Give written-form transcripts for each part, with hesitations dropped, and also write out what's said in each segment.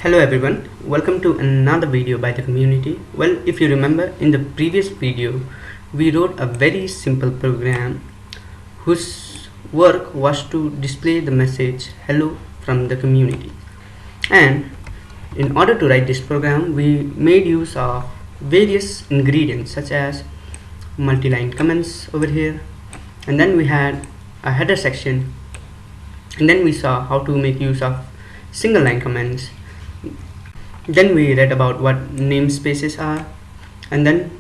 Hello everyone, welcome to another video by the community. Well, if you remember, in the previous video we wrote a very simple program whose work was to display the message hello from the community. And in order to write this program, we made use of various ingredients such as multi-line comments over here, and then we had a header section, and then we saw how to make use of single line comments. Then we read about what namespaces are, and then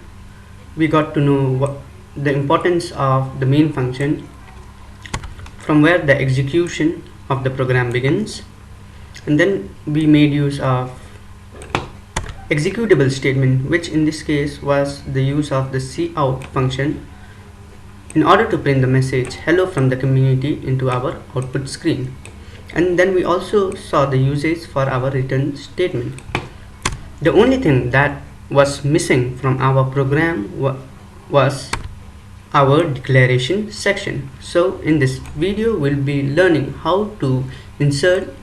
we got to know what the importance of the main function, from where the execution of the program begins, and then we made use of executable statement, which in this case was the use of the cout function in order to print the message hello from the community into our output screen. And then we also saw the usage for our return statement. The only thing that was missing from our program was our declaration section. So in this video we'll be learning how to insert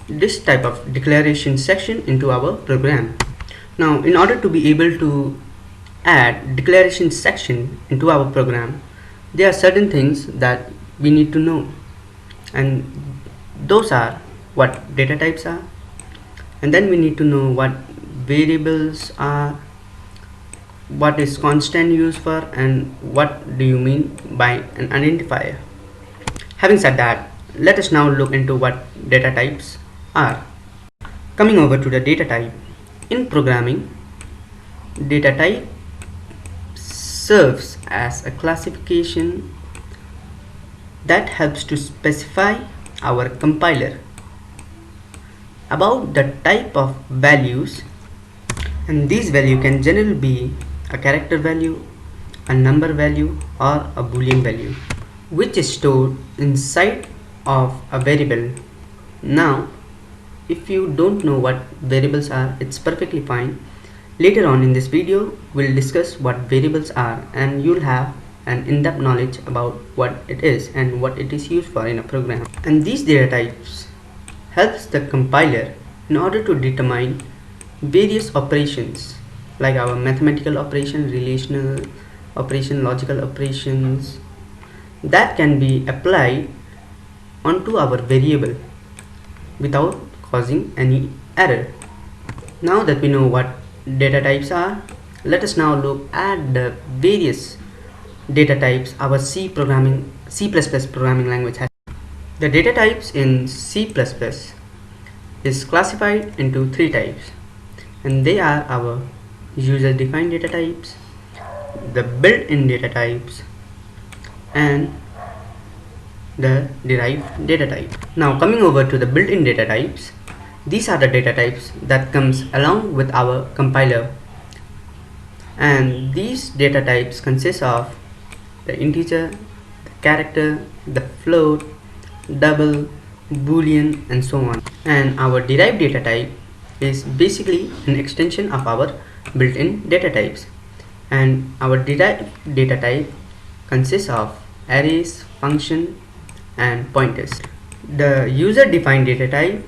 this type of declaration section into our program. Now, in order to be able to add declaration section into our program, there are certain things that we need to know, and those are what data types are, and then we need to know what variables are, what is constant used for, and what do you mean by an identifier. Having said that, let us now look into what data types are. Coming over to the data type, in programming, data type serves as a classification that helps to specify our compiler about the type of values, and these value can generally be a character value, a number value, or a boolean value, which is stored inside of a variable. Now, if you don't know what variables are, it's perfectly fine. Later on in this video we'll discuss what variables are, and you'll have an in-depth knowledge about what it is and what it is used for in a program. And these data types helps the compiler in order to determine various operations like our mathematical operation, relational operation, logical operations that can be applied onto our variable without causing any error. Now that we know what data types are, let us now look at the various data types our C++ programming language has. The data types in C++ is classified into three types, and they are our user-defined data types, the built-in data types, and the derived data type. Now, coming over to the built-in data types, these are the data types that comes along with our compiler, and these data types consist of the integer, the character, the float, double, boolean, and so on. And our derived data type is basically an extension of our built-in data types, and our derived data type consists of arrays, function, and pointers. The user-defined data type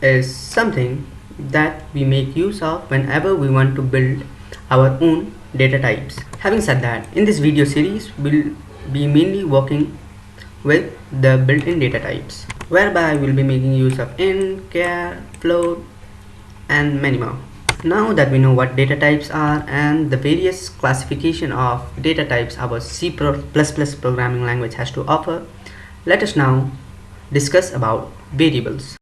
is something that we make use of whenever we want to build our own data types. Having said that, in this video series we'll be mainly working with the built-in data types, whereby we'll be making use of int, char, float, and many more. Now that we know what data types are and the various classification of data types our C++ programming language has to offer, let us now discuss about variables.